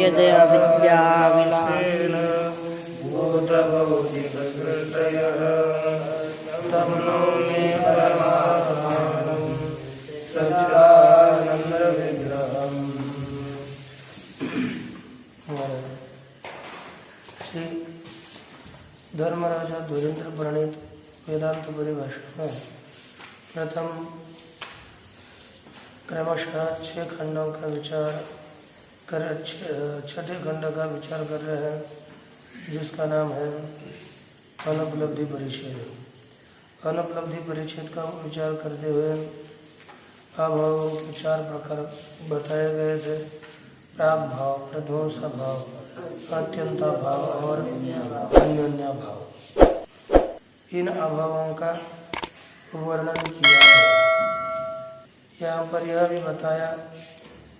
यदया विद्याविलासेन भूतभौतिकसृष्टयः तमनो मे परमात्मानं सच्चिदानन्दविग्रहम्। श्री धर्मराजा धुरेंद्र प्रणीत वेदांत परिभाषा में प्रथम क्रमशः 6 खंडों का विचार कर छठे खंड का विचार कर रहे हैं, जिसका नाम है अनुपलब्धि परिच्छेद। अनुपलब्धि परिच्छेद का विचार करते हुए अभावों के 4 प्रकार बताए गए थे: प्राग भाव, प्रध्वंस भाव, अत्यंता भाव और अन्योन्या भाव। इन अभावों का वर्णन किया है। यहाँ पर यह भी बताया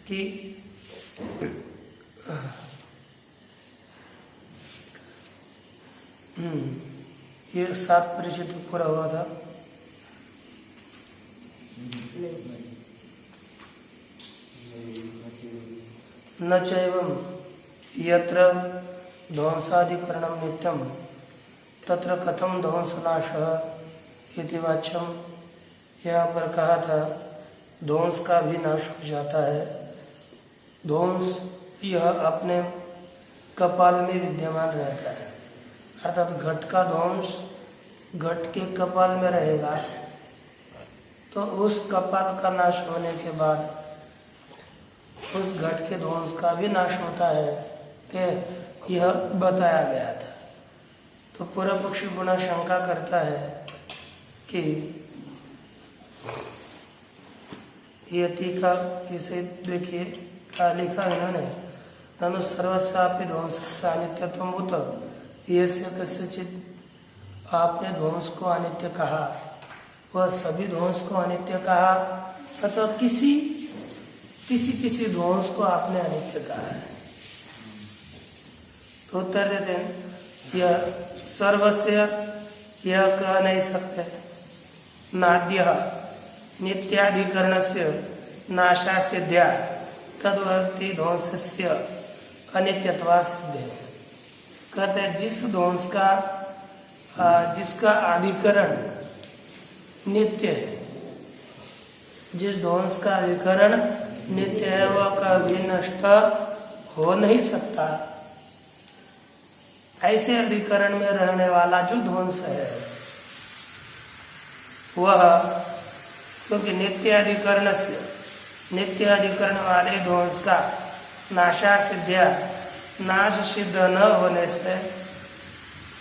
कि ये 7 परिचित पूरा हुआ था। न चैवं यत्र ध्वंसादिकरणं नित्यं तत्र कथम ध्वंसनाशः इति वाच्यम। यहाँ पर कहा था ध्वंस का भी नाश हो जाता है। ध्वंस यह अपने कपाल में विद्यमान रहता है, अर्थात घट का ध्वंस घट के कपाल में रहेगा, तो उस कपाल का नाश होने के बाद उस घट के ध्वंस का भी नाश होता है, कि यह बताया गया था। तो पूर्व पक्षी पुनः शंका करता है कि ये टीका इसे देखिए, क्या लिखा इन्होंने, ननु सर्वस्यापि ध्वंसस्य अनित्यत्वमुत यस्य कस्यचित्। आपने ध्वंस को अनित्य कहा, वह सभी ध्वंस को अनित्य कहा, अथवा किसी ध्वंस को आपने अनित्य कहा है। तो उत्तर देते हैं यह सर्वस्य यह कह नहीं सकते। नाद्य नित्याधिकरणस्य नाशासिद्ध्या तद्वर्ती ध्वंसस्य अनित्यत्वा सिद्ध है। कहते हैं जिस ध्वंस का जिसका अधिकरण नित्य है, जिस ध्वंस का अधिकरण नित्य है, वह कभी नष्ट हो नहीं सकता। ऐसे अधिकरण में रहने वाला जो ध्वंस है वह, क्योंकि नित्य अधिकरण वाले ध्वंस का नाशा सिद्ध्या नाश सिद्ध न होने से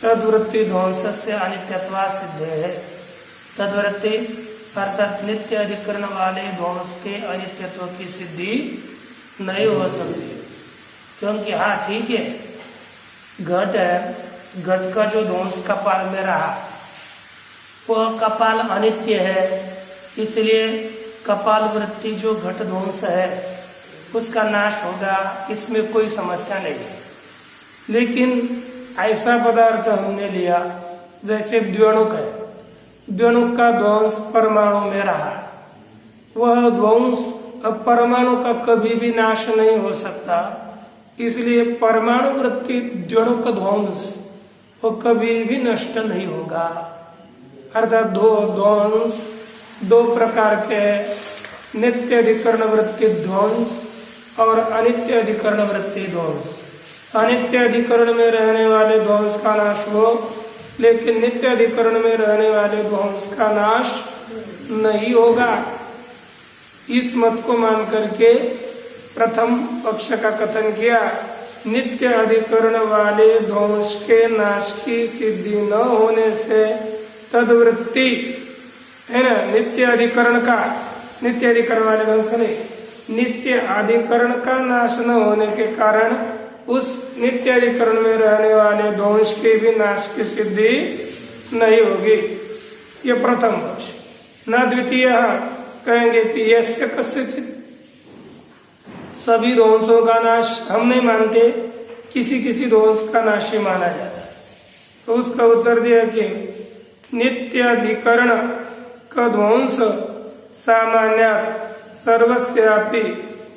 तद्वृत्ति ध्वंस से अनित्यत्वा सिद्ध है। तद्वृत्ति अर्थात नित्य अधिकरण वाले ध्वंस के अनित्यत्व की सिद्धि नहीं हो सकती, क्योंकि हाँ ठीक है, घट है, घट का जो ध्वंस कपाल में रहा वह कपाल अनित्य है, इसलिए कपाल वृत्ति जो घट ध्वंस है उसका नाश होगा, इसमें कोई समस्या नहीं है। लेकिन ऐसा पदार्थ हमने लिया जैसे द्व्यणुक है, द्व्यणुक का ध्वंस परमाणु में रहा, वह ध्वंस अब परमाणु का कभी भी नाश नहीं हो सकता, इसलिए परमाणु वृत्ति द्व्यणुक ध्वंस वो कभी भी नष्ट नहीं होगा। अर्थात ध्वंस 2 प्रकार के, नित्य अधिकरण वृत्ति ध्वंस और अनित्य अधिकरण वृत्ति ध्वंस। अनित्य अधिकरण में रहने वाले ध्वंस का नाश हो, लेकिन नित्य अधिकरण में रहने वाले ध्वंस का नाश नहीं होगा। इस मत को मान करके प्रथम पक्ष का कथन किया। नित्य अधिकरण वाले ध्वंस के नाश की सिद्धि न होने से तद्वृत्ति है ना, नित्य अधिकरण वाले ध्वंस नहीं, नित्य अधिकरण का नाश न होने के कारण उस नित्य अधिकरण में रहने वाले ध्वंस के भी नाश की सिद्धि नहीं होगी। ये प्रथम पक्ष। न द्वितीय कहेंगे कि यस्य कस्यचित्, सभी ध्वंसों का नाश हम नहीं मानते, किसी ध्वंस का नाश ही माना जाता है। तो उसका उत्तर दिया कि नित्य अधिकरण का ध्वंस सामान्यात् सर्वस्यापि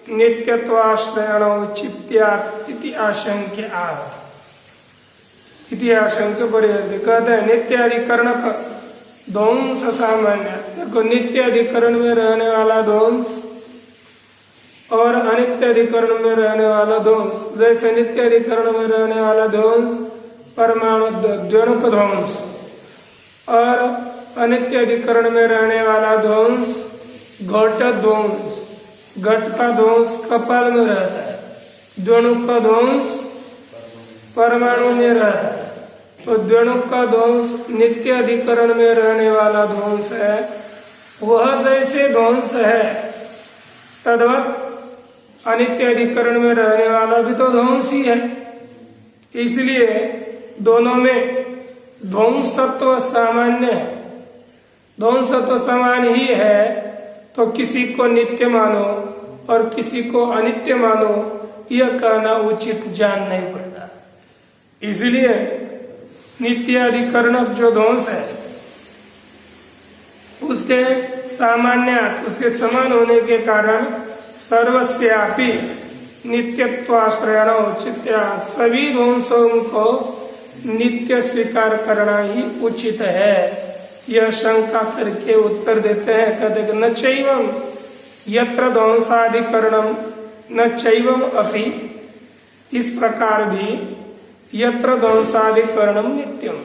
नित्यत्वाश्रयण औचित्यात् इति आशंक्य आह। इति आशंक्य परिहरते। कहते हैं नित्य अधिकरण का ध्वंस सामान्य। देखो नित्य अधिकरण में रहने वाला ध्वंस और अनित्य अधिकरण में रहने वाला ध्वंस। जैसे नित्य अधिकरण में रहने वाला ध्वंस परमाणु द्वणुक ध्वंस और अनित्य अधिकरण में रहने वाला ध्वंस घट ध्वंस। घट का ध्वंस कपाल में रहता है, द्वणुक का ध्वंस परमाणु में रहता है। तो द्वणुक का ध्वंस नित्य अधिकरण में रहने वाला ध्वंस है। वह जैसे ध्वंस है तद्वत अनित्य अधिकरण में रहने वाला भी तो ध्वंस ही है। इसलिए दोनों में ध्वंसत्व सामान्य है। ध्वंसत्व समान ही है तो किसी को नित्य मानो और किसी को अनित्य मानो यह कहना उचित जान नहीं पड़ता। इसलिए नित्य अधिकरण जो ध्वंस है उसके सामान्य उसके समान होने के कारण सर्वस्यापि नित्यत्वाश्रयण औचित्या सभी ध्वंसों को नित्य स्वीकार करना ही उचित है। यह शंका करके उत्तर देते हैं। कहते न चैवम यत्र ध्वंसाधिकरणम न चैवम अपि, इस प्रकार भी यत्र ध्वंसाधिकरणम नित्यम,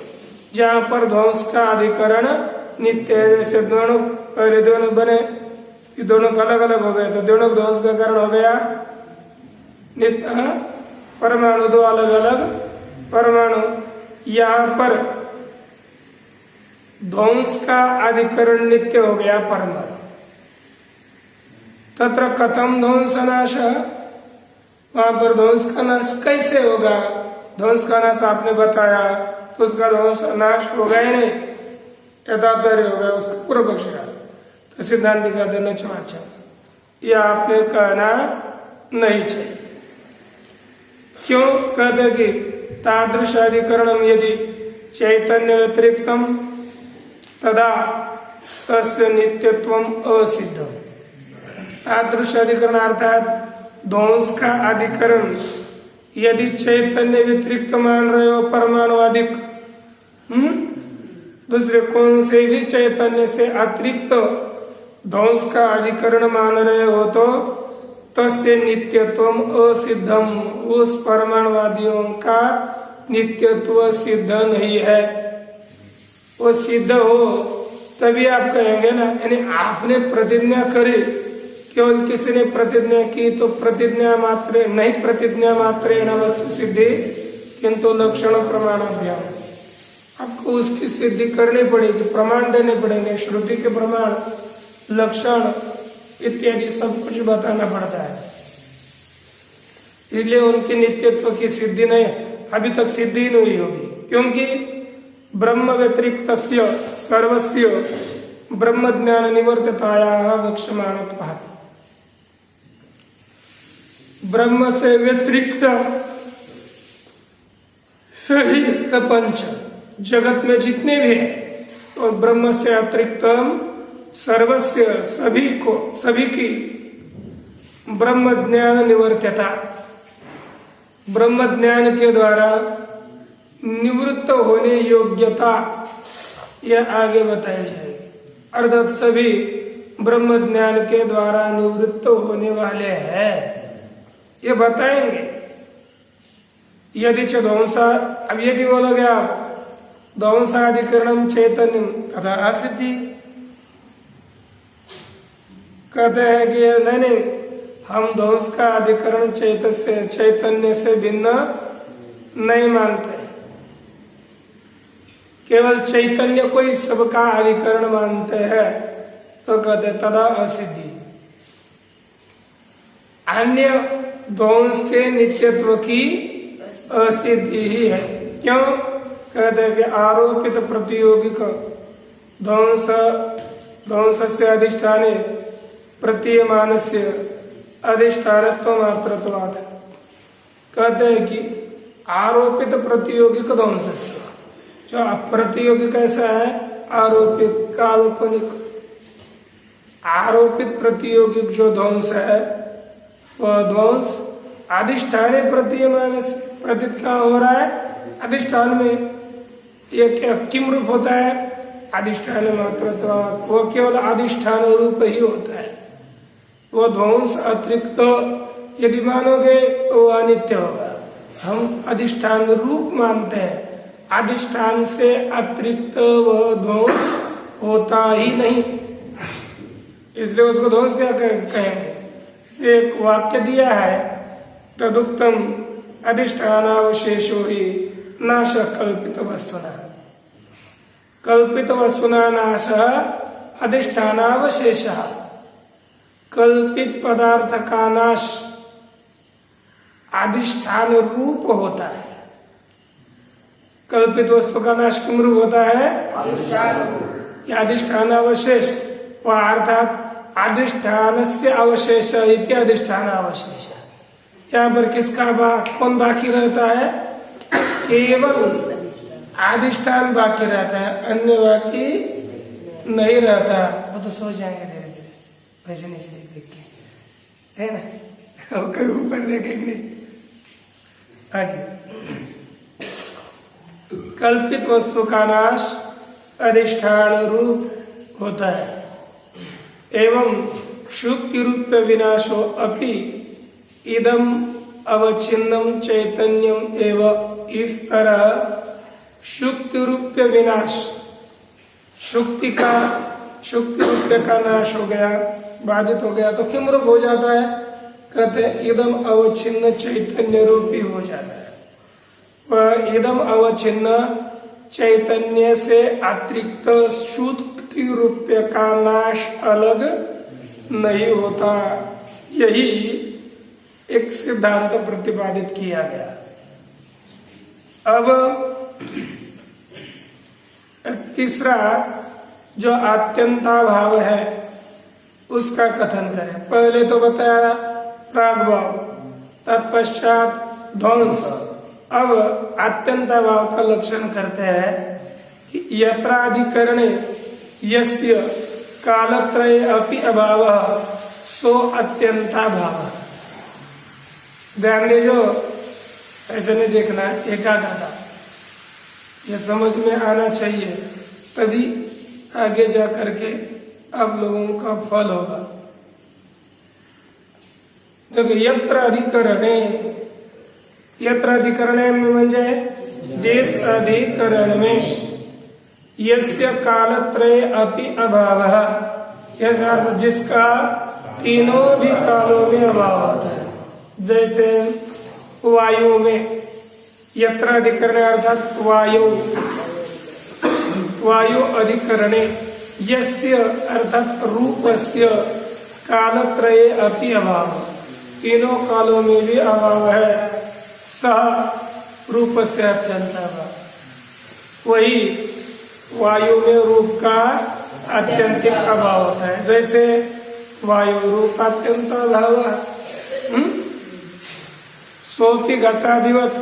जहाँ पर ध्वंस का अधिकरण नित्य है। जैसे द्वणुक पहले द्वणुक बने, दोनों अलग अलग हो गए तो द्वणुक ध्वंस का कारण हो गया नित्य। परमाणु दो अलग अलग परमाणु, यहाँ पर ध्वंस का अधिकरण नित्य हो गया परमाणु। तत्र कथम ध्वंस नाश, वहां पर ध्वंस का नाश कैसे होगा? ध्वंस का नाश आपने बताया तो उसका ध्वंस नाश होगा ही नहीं, यथातरी हो गया। उसका पूर्व पक्ष का तो सिद्धांत का देना चाचा यह आपने कहना नहीं चाहिए। क्यों? कहते कि तादृश अधिकरणम यदि चैतन्य व्यतिरिक्तम तदा तस्य नित्यत्वम असिद्धम। तादृश अधिकरण अर्थात ध्वंस का अधिकरण यदि चैतन्य व्यतिरिक्त मान रहे हो, परमाणु अधिक दूसरे कौन से भी चैतन्य से अतिरिक्त ध्वंस का अधिकरण मान रहे हो तो तस्य नित्यत्वम असिद्धम, उस परमाणुवादियों का नित्यत्व सिद्ध नहीं है। वो सिद्ध हो तभी आप कहेंगे ना। यानी आपने प्रतिज्ञा करी, केवल किसी ने प्रतिज्ञा की तो प्रतिज्ञा मात्र नहीं, प्रतिज्ञा मात्र न वस्तु सिद्धि किंतु लक्षण प्रमाणाभ्याम, आपको उसकी सिद्धि करनी पड़ेगी, प्रमाण देने पड़ेंगे, श्रुति के प्रमाण, लक्षण इत्यादि सब कुछ बताना पड़ता है। इसलिए उनकी नित्यत्व की सिद्धि नहीं, अभी तक सिद्धि नहीं होगी, क्योंकि ब्रह्म व्यतिरिक्त सर्वस्य ब्रह्म ज्ञान निवर्तताया वक्ष्यमाणत्वात्। ब्रह्म से व्यतिरिक्त सभी प्रपंच जगत में जितने भी है और ब्रह्म से अतिरिक्त सर्वस्य सभी की ब्रह्म ज्ञान निवर्त्यता, ब्रह्म ज्ञान के द्वारा निवृत्त होने योग्यता यह आगे बताई जाएगी। अर्थात सभी ब्रह्म ज्ञान के द्वारा निवृत्त होने वाले हैं, ये बताएंगे। यदि च ध्वंसा, अब यदि बोलोगे आप ध्वंसाधिकरणम चैतन्यम तथा असिद्धि, कहते हैं कि नहीं, हम ध्वंस का अधिकरण चैतन्य से भिन्न नहीं मानते, केवल चैतन्य को ही सबका अधिकरण मानते हैं, तो कहते तदा असिद्धि। अन्य ध्वंस के नित्यत्व की असिद्धि ही है। क्यों? कहते हैं कि आरोपित प्रतियोगिक ध्वंस से अधिष्ठाने प्रतीयमान से अधिष्ठानत्व मात्रत्वात्। कहते हैं कि आरोपित प्रतियोगिक ध्वंस से, जो अप्रतियोगी कैसा है? आरोपित काल्पनिक। आरोपित प्रतियोगिक जो ध्वंस है वह ध्वंस अधिष्ठाने प्रतीयमान प्रतीत क्या हो रहा है? अधिष्ठान में। ये क्या किम रूप होता है? अधिष्ठान मात्र, तो वो केवल अधिष्ठान रूप ही होता है। वो ध्वंस अतिरिक्त यदि मानोगे तो अनित्य होगा। हम अधिष्ठान रूप मानते हैं, अधिष्ठान से अतिरिक्त वह ध्वंस होता ही नहीं, इसलिए उसको ध्वंस क्या कहेंगे। इसलिए एक वाक्य दिया है, तदुक्तम अधिष्ठानावशेषो ही नाश कल्पित वस्तुना। कल्पित वस्तुना नाश अधिष्ठानावशेष। कल्पित पदार्थ का नाश अधिष्ठान रूप होता है। कल्पित वस्तु का नाश किम रूप होता है? अधिष्ठान अवशेष, अर्थात अधिष्ठान से अवशेष इति अधिष्ठान अवशेष। यहाँ पर किसका कौन बाकी रहता है? केवल अधिष्ठान बाकी रहता है, अन्य बाकी नहीं रहता। वो तो सो जाएंगे धीरे धीरे, वैसे नहीं से देख के, है ना? कभी ऊपर देखेंगे नहीं। आगे, कल्पित वस्तु का नाश अधिष्ठान रूप होता है। एवं शुक्ति रूप विनाशो अपि इदम अवच्छिन्नम चैतन्यम एवं इस तरह शुक्ति रूप विनाश, शुक्ति रूप का नाश हो गया, बाधित हो गया, तो किम रूप हो जाता है? कहते इदम अवच्छिन्न चैतन्य रूपी हो जाता है। वह इदम अवच्छिन्न चैतन्य से अतिरिक्त शुक्ति रूप का नाश अलग नहीं होता। यही एक सिद्धांत प्रतिपादित किया गया। अब तीसरा जो आत्यंताभाव है उसका कथन करें। पहले तो बताया प्रागभाव, तत्पश्चात ध्वंस। अब आत्यंताभाव का लक्षण करते हैं कि यत्राधिकरणे यस्य कालत्रय अपि अभाव सो अत्यंताभाव। ध्यान दे, जो ऐसे नहीं देखना, एकाग्रता ये समझ में आना चाहिए, तभी आगे जा करके आप लोगों का फल होगा। देखो, यत्र अधिकरणे में म्हणजे जिस अधिकरण में यस्य कालत्रय अपि अभाव, जिसका तीनों भी कालों में अभाव होता है। जैसे वायु में यत्र अधिकरण अर्थात वायु अधिकरणे यस्य अर्थात रूपस्य कालत्रये अपि अभाव, तीनों कालों में भी अभाव है। सह रूप से अत्यंत अभाव, वही वायु में रूप का आत्यंतिक अभाव होता है। जैसे वायु रूप अत्यंत अभाव, सोपी घटाधिवत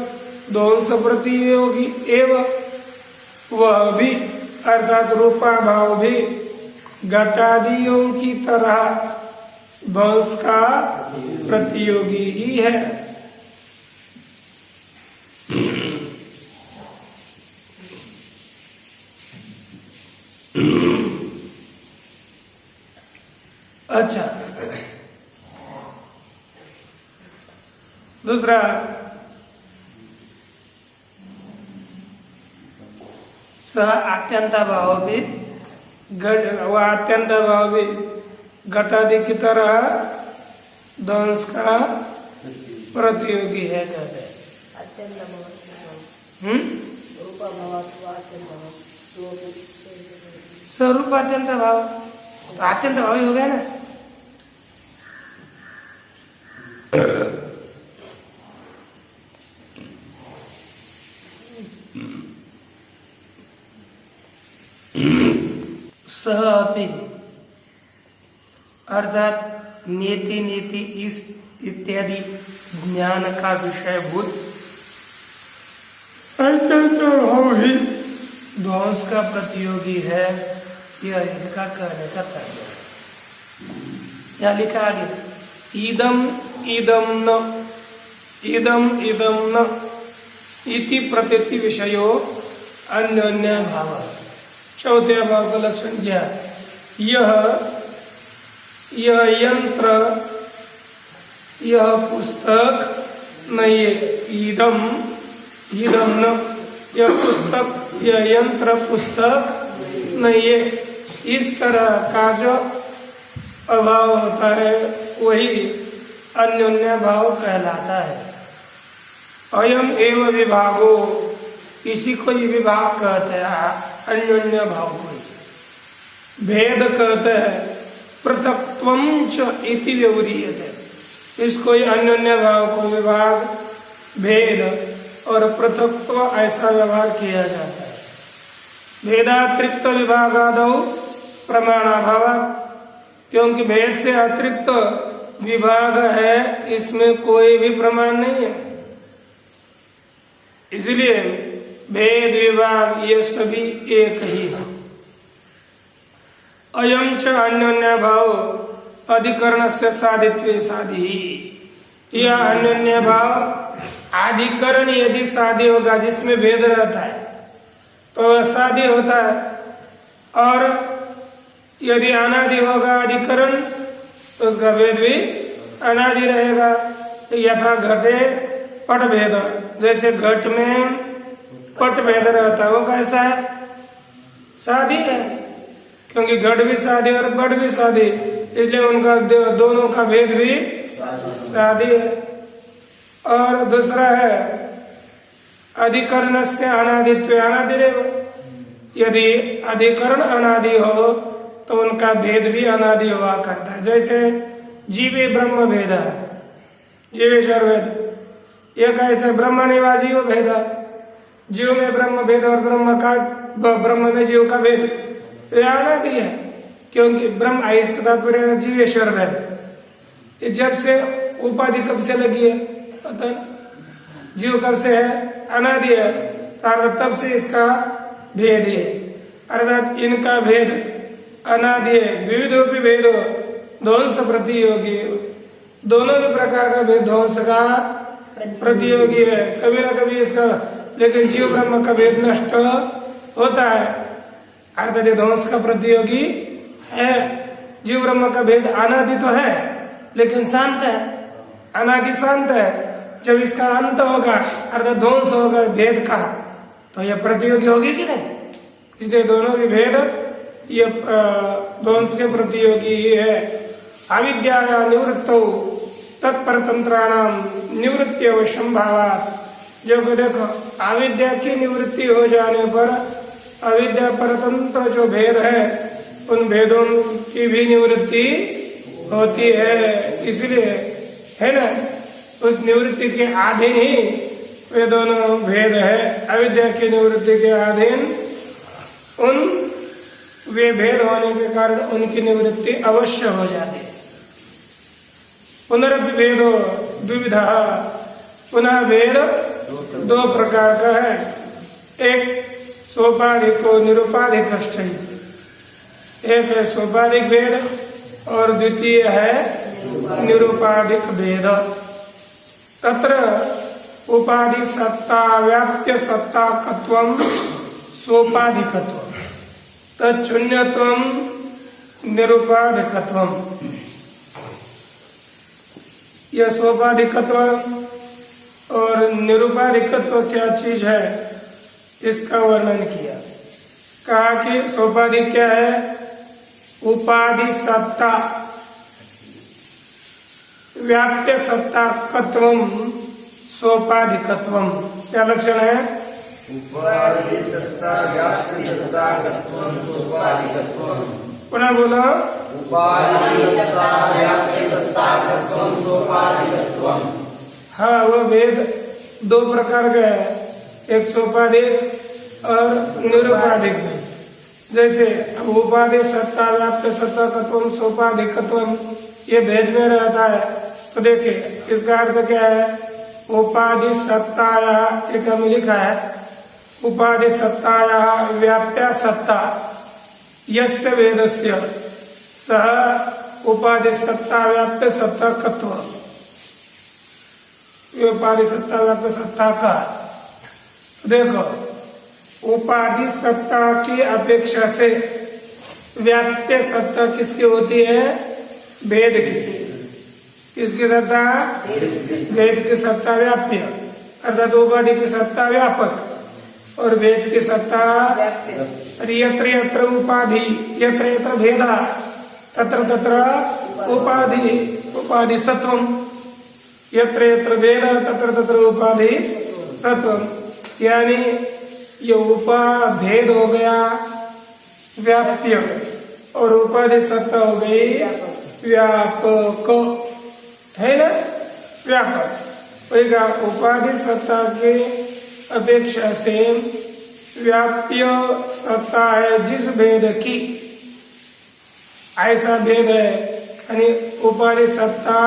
ध्वंस प्रतियोगी एवं, वह भी अर्थात रूपाभाव भी घटादियों की तरह ध्वंस का प्रतियोगी ही है। अच्छा, दूसरा सह आत्यंताभाव भी आत्यंताभाव भी घटादि की तरह ध्वंस का प्रतियोगी है। कहते स्वरूप अत्यंत भाव, तो अत्यंत भाव ही हो गया ना। सह अपि अर्थात नीति नीति इस इत्यादि ज्ञान का विषयभूत अत्यंत भाव ही ध्वंस का प्रतियोगी है। यह इनका कहने का तात्पर्य। या लिखा आगे, इदम इदम न इदम इदम न इति प्रतीति विषयो अन्योन्य भाव। चौथे भाव का लक्षण क्या? यह यंत्र, यह पुस्तक नहीं है। इदम इदम न, यह पुस्तक, यह यंत्र पुस्तक नहीं है। इस तरह का जो अभाव होता है वही अन्योन्य भाव कहलाता है। अयम एव विभागो, इसी को ही विभाग कहते हैं, अन्योन्य भाव को ही भेद कहते हैं। पृथक्त्वं च इति व्यवह्रियते, इसको ही अन्योन्य भाव को विभाग, भेद और पृथक्त्व ऐसा व्यवहार किया जाता है। भेदातिरिक्त विभागादौ प्रमाणाभाव, क्योंकि भेद से अतिरिक्त विभाग है, इसमें कोई भी प्रमाण नहीं है। इसलिए भेद विभाग ये सभी एक ही है। अयम च अन्योन्य भाव अधिकरण से साधित्वे साधि, यह अन्योन्य भाव अधिकरण यदि साधि होगा, जिसमें भेद रहता है तो वह साधि होता है, और यदि अनादि होगा अधिकरण तो उसका भेद भी अनादि रहेगा। यथा घटे पट भेद, जैसे घट में पट भेद रहता है, वो कैसा है? साधि है, क्योंकि घट भी साधि और पट भी साधि, इसलिए उनका दोनों का भेद भी साधि है। और दूसरा है अधिकरण से अनादित्व अनादि रहेगा, यदि अधिकरण अनादि हो तो उनका भेद भी अनादि हुआ करता है। जैसे जीवे ब्रह्म भेद है, जीवेश्वर भेद, यह कैसे? ब्रह्म निवाजी हो भेद, जीव में ब्रह्म भेद और ब्रह्म में जीव का भेद अनादि है, क्योंकि ब्रह्म आयुष का तात्पर्य जीवेश्वर भेद। जब से उपाधि कब से लगी है पता है? जीव कब से है? अनादि है, तब से इसका भेद है, अर्थात इनका भेद अनादि है। विविधोपि भेदो ध्वंस प्रतियोगी, दोनों भी प्रकार का भेद ध्वंस का प्रतियोगी है, कभी ना कभी इसका, लेकिन जीव ब्रह्म का भेद नष्ट होता है, अर्थात ध्वंस का प्रतियोगी है। जीव ब्रह्म का भेद अनादि तो है लेकिन शांत है, अनादि शांत है। जब इसका अंत होगा अर्थात ध्वंस होगा भेद का, तो यह प्रतियोगी होगी कि नहीं? इसलिए दोनों भी भेद ये ध्वंस के प्रतियोगी ही है। अविद्या निवृत्तौ तत्परतंत्राणाम निवृत्ति अवश्यम भावात्, जो देखो अविद्या की निवृत्ति हो जाने पर अविद्या परतंत्र जो भेद है उन भेदों की भी निवृत्ति होती है। इसलिए है ना, उस निवृत्ति के अधीन ही वे दोनों भेद है। अविद्या की निवृत्ति के अधीन उन वे भेद होने के कारण उनकी निवृत्ति अवश्य हो जाती है। पुनरपि भेदो द्विविधा, पुनः भेद दो प्रकार का है, एक सोपाधिको निरुपाधिक, एक है सोपाधिक भेद और द्वितीय है निरुपाधिक भेद। तत्र उपाधि सत्ता व्याप्य सत्ताकत्वं सोपाधिकत्वं तच्छून्यत्वं निरुपाधिकत्वं। यह सोपाधिकत्व और निरुपाधिकत्व क्या चीज है इसका वर्णन किया। कहा कि सोपाधिक क्या है? उपाधि सत्ता व्याप्य सत्ताकत्वं सोपाधिकत्वं। क्या लक्षण है? उपाधि सत्ता व्याप्य सत्ताकत्वं सोपाधिकत्वं। पुनः बोलो। उपाधि सत्ता व्याप्य सत्ताकत्वं सोपाधिकत्वं। हाँ, वो भेद दो प्रकार का है, एक सोपाधिक और निरुपाधिक। जैसे अब उपाधि सत्ता व्याप्य सत्ताकत्वं सोपाधिकत्वं ये भेद में रहता है, तो देखिए इसका अर्थ क्या है? उपाधि सत्ताया, एक में लिखा है उपाधि सत्ताया व्याप्या सत्ता यस्य वेदस्य सह उपाधि सत्ता व्याप्य सत्ताकत्व। ये उपाधि सत्ता व्याप्य सत्ता का। देखो उपाधि सत्ता की अपेक्षा से व्याप्य सत्ता किसकी होती है? भेद की। किसकी सत्ता? भेद की सत्ता व्याप्य, अर्थात उपाधि की सत्ता व्यापक और भेद की सत्ता। यत्र यत्र उपाधि यत्र यत्र भेदा तत्र तत्र उपाधि उपाधि सत्वम, यत्र यत्र भेदा तत्र तत्र उपाधि सत्वम। यानी ये उपाभेद हो गया व्याप्य और उपाधि सत्ता हो गई व्यापक, है ना? व्यापक होगा। उपाधि सत्ता के अपेक्षा से व्याप्य सत्ता है जिस भेद की, ऐसा भेद है, यानी उपाधि सत्ता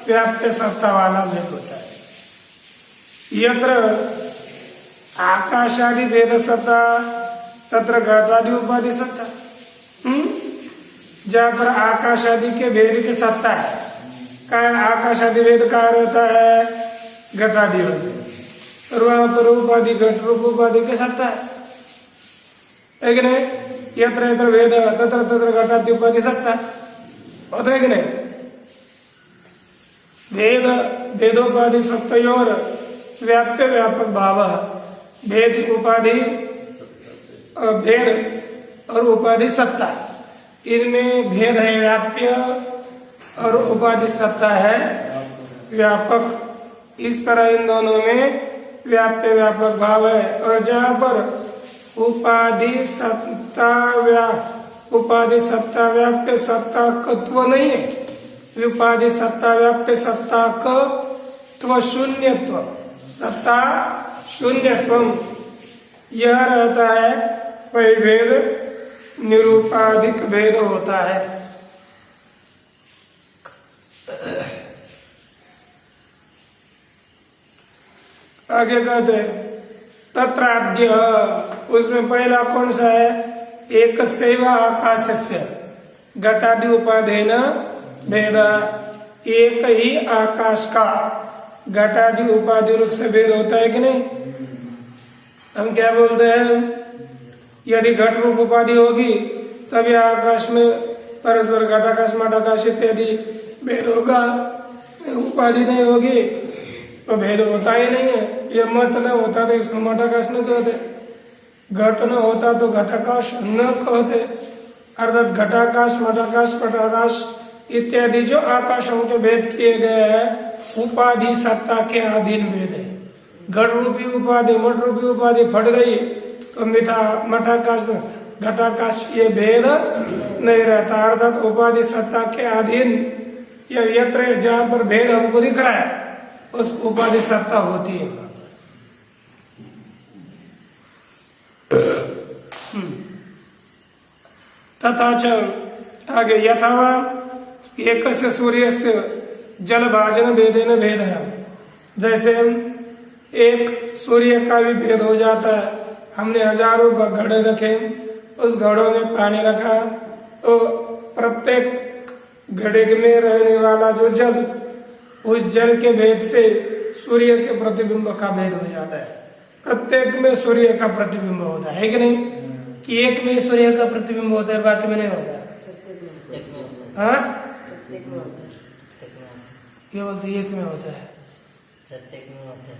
व्याप्य सत्ता वाला भेद होता है। यत्र आकाशादि भेद सत्ता तत्र घटादि उपाधि सत्ता। जहाँ पर आकाश आदि के भेद की सत्ता है, कारण आकाश आदि भेद कहाँ रहता है? घटादि होते, और वहां पर उपाधि घट रूप उपाधि की सत्ता है कि नहीं? यत्र यत्र भेद तत्र तत्र घटादि उपाधि सत्ता होता है कि नहीं? भेद भेदोपाधि सत्तयोर व्याप्य व्यापक भाव, भेद उपाधि भेद और उपाधि सत्ता, इनमें भेद है व्याप्य और उपाधि सत्ता है व्यापक। इस तरह इन दोनों में व्याप्य व्यापक भाव है। और जहाँ पर उपाधि सत्ता व्याप्य सत्ता कत्व नहीं है, उपाधि सत्ता व्याप्य सत्ता कत्व शून्यत्व, सत्ता शून्यत्व यह रहता है, वही भेद निरूपाधिक भेद होता है। आगे कहते हैं तत्राद्य, उसमें पहला कौन सा है? एक सेव आकाशस्य घटादि उपाधेन भेद, एक ही आकाश का घटादि उपाधि रूप से भेद होता है कि नहीं? हम क्या बोलते हैं? यदि घट रूप उपाधि होगी तभी आकाश में परस्पर घटाकाश मठाकाश इत्यादि भेद होगा। उपाधि नहीं होगी तो भेद होता ही नहीं है। ये मठ न होता तो इसको मठाकाश न कहते, घट न होता तो घटाकाश न कहते। अर्थात घटाकाश मठाकाश पटाकाश इत्यादि जो आकाशों के भेद किए गए हैं उपाधि सत्ता के अधीन भेद है। घट रूपी उपाधि मठ रूपी उपाधि फट गई तो मठाकाश में घटाकाश ये भेद नहीं रहता। अर्थात उपाधि सत्ता के अधीन या यत्र जहाँ पर भेद हमको दिख रहा है उस उपाधि सत्ता होती है। तथा च आगे यथावा एक सूर्य से जल भाजन भेदेन भेद है, जैसे एक सूर्य का भी भेद हो जाता है। हमने हजारों घड़े रखे, उस घड़ों में पानी रखा तो प्रत्येक घड़े में रहने वाला जो जल, उस जल के भेद से सूर्य के प्रतिबिंब का भेद हो जाता है। प्रत्येक में सूर्य का प्रतिबिंब होता है कि नहीं? कि एक में सूर्य का प्रतिबिंब होता है बाकी में नहीं होता। हाँ क्या बोलते? एक में होता है, प्रत्येक में होता है।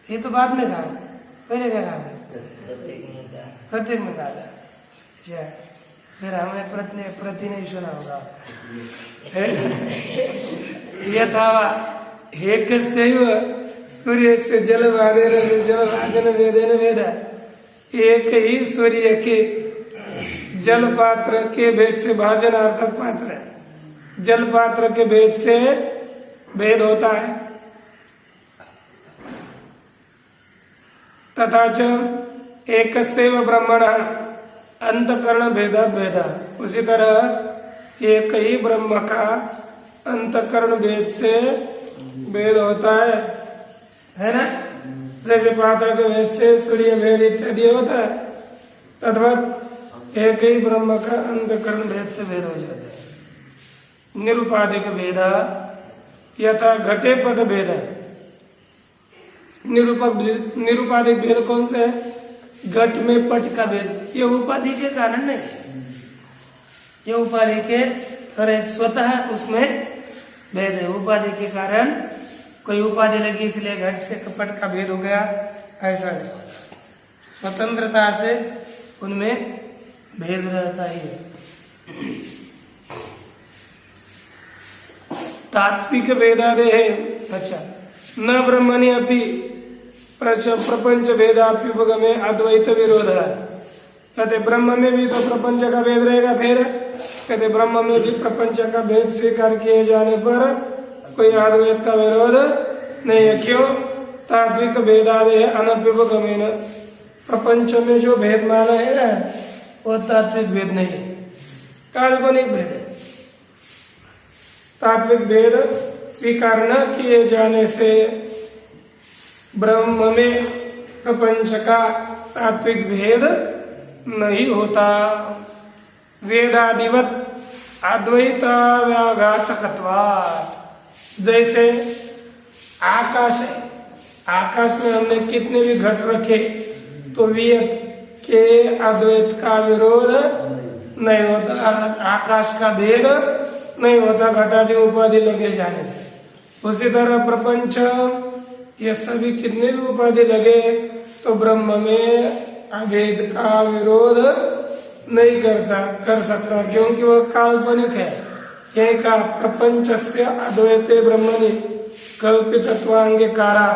ये तो बाद में कहा, पहले क्या कहा? प्रत्येक में कहा था। अच्छा, फिर हमने प्रति नहीं सुना होगा। यथावा एक सूर्य से जल भाजन भेदेन भेद, एक ही सूर्य के जल पात्र के भेद से भाजन अर्थात पात्र है, जल पात्र के भेद से भेद होता है। तथा च एक सेव ब्रह्मण अंतकरण भेदा भेदा, उसी तरह एक ही ब्रह्म का अंतकरण भेद से भेद होता है ना? जैसे पात्र के भेद से सूर्य भेद इत्यादि होता है, तद्वत एक ही ब्रह्म का अंतकरण भेद से भेद हो जाता है। निरुपाधिक भेद यथा घटे पद भेद, निरुपाधिक भेद कौन सा है? घट में पट का भेद। ये उपाधि के कारण नहीं, ये उपाधि के अरे स्वतः उसमें भेद है। उपाधि के कारण कोई उपाधि लगी इसलिए घट से कपट का भेद हो गया, ऐसा नहीं। स्वतंत्रता से उनमें भेद रहता ही है। तात्विक भेदादे है। अच्छा, न ब्रह्मणि अपि प्रपंच भेदाप्युपगमे अद्वैत विरोध है। कहते ब्रह्म में भी तो प्रपंच का भेद रहेगा, फिर कहते ब्रह्म में भी प्रपंच का भेद स्वीकार किए जाने पर कोई अद्वैत का विरोध नहीं है। क्यों? तात्विक भेदादे अनप्युपगमेन, प्रपंच में जो भेद माना है ना वो तात्विक भेद नहीं है, काल्पनिक भेद है। तात्विक भेद स्वीकार न किए जाने से ब्रह्म में प्रपंच का तात्विक भेद नहीं होता। वेदादिवत अद्वैता व्याघातकत्वात्, जैसे आकाश है, आकाश में हमने कितने भी घट रखे तो वेद के अद्वैत का विरोध नहीं होता, आकाश का भेद नहीं होता घटादि उपाधि लगे जाने से। उसी तरह प्रपंच ये सभी कितने भी उपाधि लगे तो ब्रह्म में अभेद का विरोध नहीं कर सकता, क्योंकि वह काल्पनिक है। यही का प्रपंच से अद्वैते ब्रह्मणि कल्पितत्वांगीकारा,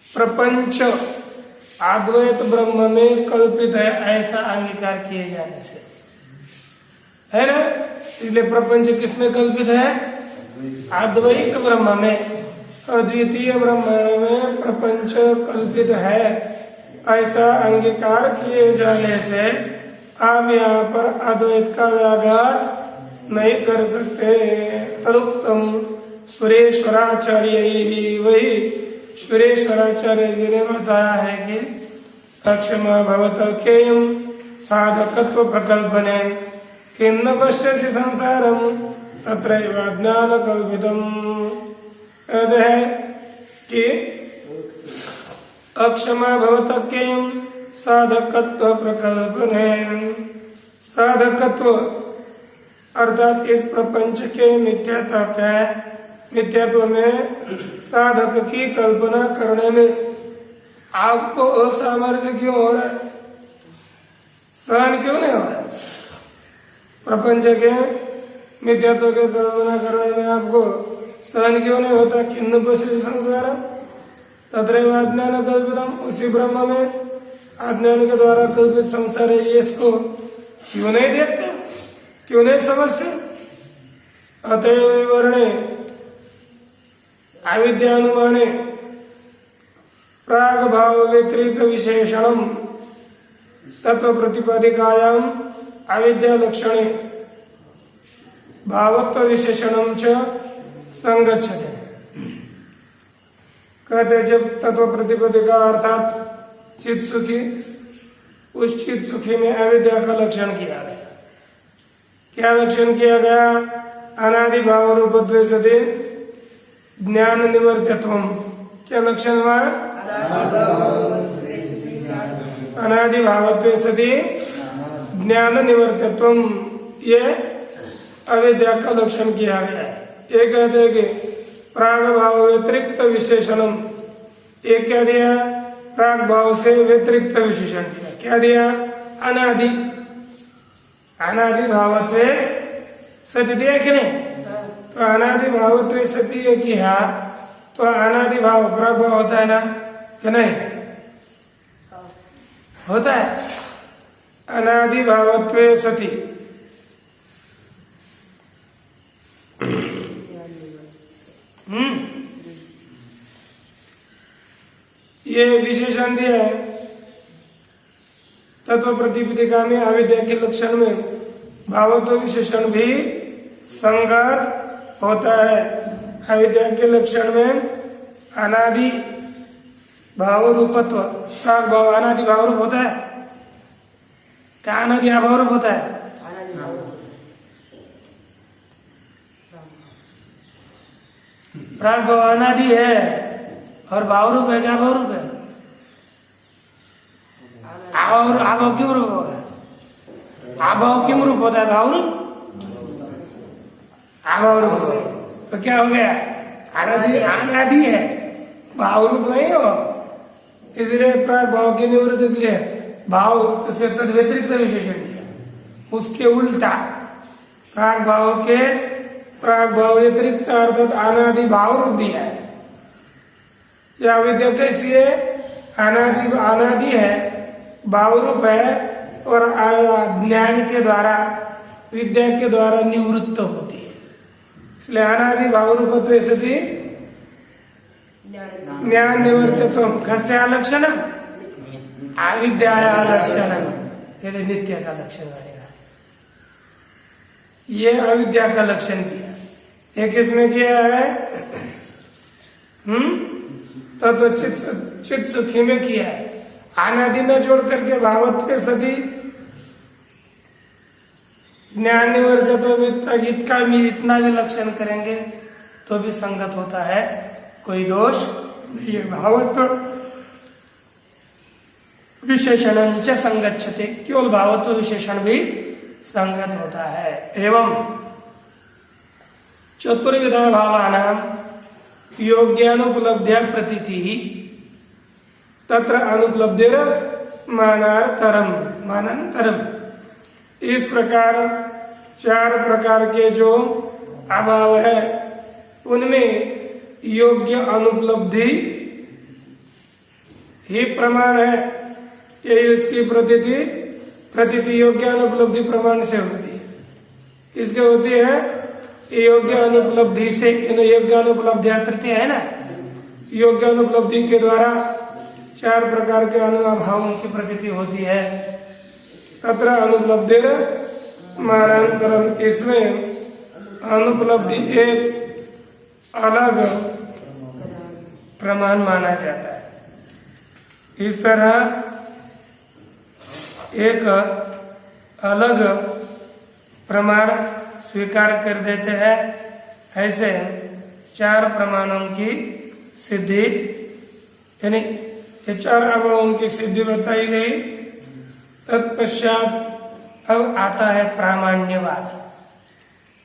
प्रपंच अद्वैत ब्रह्म में कल्पित है ऐसा अंगीकार किए जाने से, है ना। इसलिए प्रपंच किसमें कल्पित है? अद्वैत ब्रह्म में। अद्वितीय ब्रह्म में प्रपंच कल्पित है ऐसा अंगीकार किए जाने से आप यहाँ पर अद्वैत का व्याघात नहीं कर सकते। तदुक्तम सुरेश्वराचार्य ही, वही सुरेश्वराचार्य जी ने बताया है कि अक्षमा भवत केयम साधकत्व प्रकल्पने किन्न पश्यसि संसारम तत्रैव ज्ञान कल्पितम। कहते हैं कि अक्षमा भवत केयम साधकत्व प्रकल्पने, साधकत्व अर्थात इस प्रपंच के मिथ्यात्व में साधक की कल्पना करने में आपको असामर्थ्य क्यों हो रहा है? सहन क्यों नहीं हो रहा है? प्रपंच के मिथ्यात्व की कल्पना करने में आपको सहन क्यों नहीं होता? किन्न पश्यसि संसारम तत्रैव अज्ञान कल्पितम, उसी ब्रह्म में अज्ञान के द्वारा कल्पित संसार है, ये इसको क्यों नहीं देखते, क्यों नहीं समझते? अतएव वर्णे अविद्यानुमाने प्राग भाव व्यतिरिक्त विशेषणम तत्व प्रतिपादिकायाम अविद्या लक्षणे भावत्व विशेषणम च संगच्छते। कहते जब तत्व प्रतिपादिका अर्थात चित सुखी, उस चित सुखी में अविद्या का लक्षण किया गया। क्या लक्षण किया गया? अनादि भाव रूपत्वे सति ज्ञान निवर्त्यत्वम। क्या लक्षण हुआ? अनादि भावत्वे सति ज्ञान निवर्त्यत्वम, ये अविद्या का लक्षण किया गया है। ये कहते हैं कि प्राग भाव व्यतिरिक्त विशेषणम, ये क्या दिया? प्राग भाव से व्यतिरिक्त विशेषण दिया। क्या दिया? अनादि, अनादि भावत्वे सति दिया कि नहीं? तो अनादि भावत्वे सति है कि हाँ, तो अनादि भाव प्राग भाव होता है ना कि नहीं? होता है। अनादि भावत्वे सति, ये विशेषण दिया है। तत्व प्रतिपदिका में अविद्या के लक्षण में भावत्व विशेषण भी संगत होता है। अविद्या के लक्षण में अनादि भाव रूपत्व, प्राग भाव अनादि भाव रूप होता है क्या? अनादि अभाव रूप होता है। प्राग भाव अनादि है, और भाव रूप है क्या? भाव रूप है। और आभाव क्यों रूप होगा? आभाव क्यों रूप होता है? भाव रूप आभाव रूप। तो क्या हो गया? अनादि है, भाव रूप नहीं हो। इसलिए प्राग भाव के निवृत्ति के लिए भाव से तद व्यतिरिक्त विशेषण दिया। उसके उल्टा प्राग भाव के प्राग भाव व्यतिरिक्त अर्थात अनादि भाव रूप दिया है। यह विद्या कैसी है? अनादि है, भाव रूप है और ज्ञान के द्वारा विद्या के द्वारा निवृत्त होती है। इसलिए अनादि भाव रूपत्वे सति ज्ञान निवर्तित्वम कस्य लक्षणम? अविद्याया लक्षणम। यदि नित्य का लक्षण बनेगा। ये अविद्या का लक्षण किया। ये किसने किया है? तो चित्त सुखी में किया है। अनादि न जोड़ करके भावत्व सदी ज्ञान निवर्तित्व का भी इतना भी लक्षण करेंगे तो भी संगत होता है, कोई दोष नहीं है। भावत्व विशेषण च संगच्छते, केवल भावत्व विशेषण भी संगत होता है। एवं चतुर्विधा भावानां योग्यानुपलब्ध्या प्रतीति तत्र अनुपलब्धिर मानांतरम। इस प्रकार चार प्रकार के जो अभाव है उनमें योग्य अनुपलब्धि ही प्रमाण है। ये इसकी प्रतीति योग्य अनुपलब्धि प्रमाण से होती है। इसके होती है योग्य अनुपलब्धि से। योग्य अनुपलब्धि तृतीय है ना, योग्य अनुपलब्धि के द्वारा चार प्रकार के अनुभावों की प्रतीति होती है। तत्र अनुपलब्धि मानांतरम, इसमें अनुपलब्धि एक अलग प्रमाण माना जाता है। इस तरह एक अलग प्रमाण स्वीकार कर देते हैं। ऐसे चार प्रमाणों की सिद्धि, यानी ये चार अभावों की सिद्धि बताई गई। तत्पश्चात अब आता है प्रामाण्यवाद।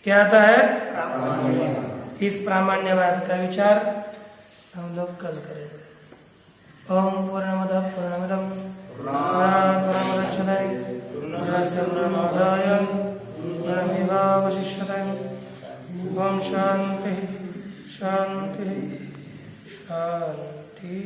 क्या आता है? प्रामाण्यवाद। इस प्रामाण्यवाद का विचार हम लोग कल करेंगे। ओम पूर्णमदः पूर्णमिदं पूर्णमुदच्यते पूर्णस्य पूर्णमादाय पूर्णमेवावशिष्यते। ओम शांति शांति शांति।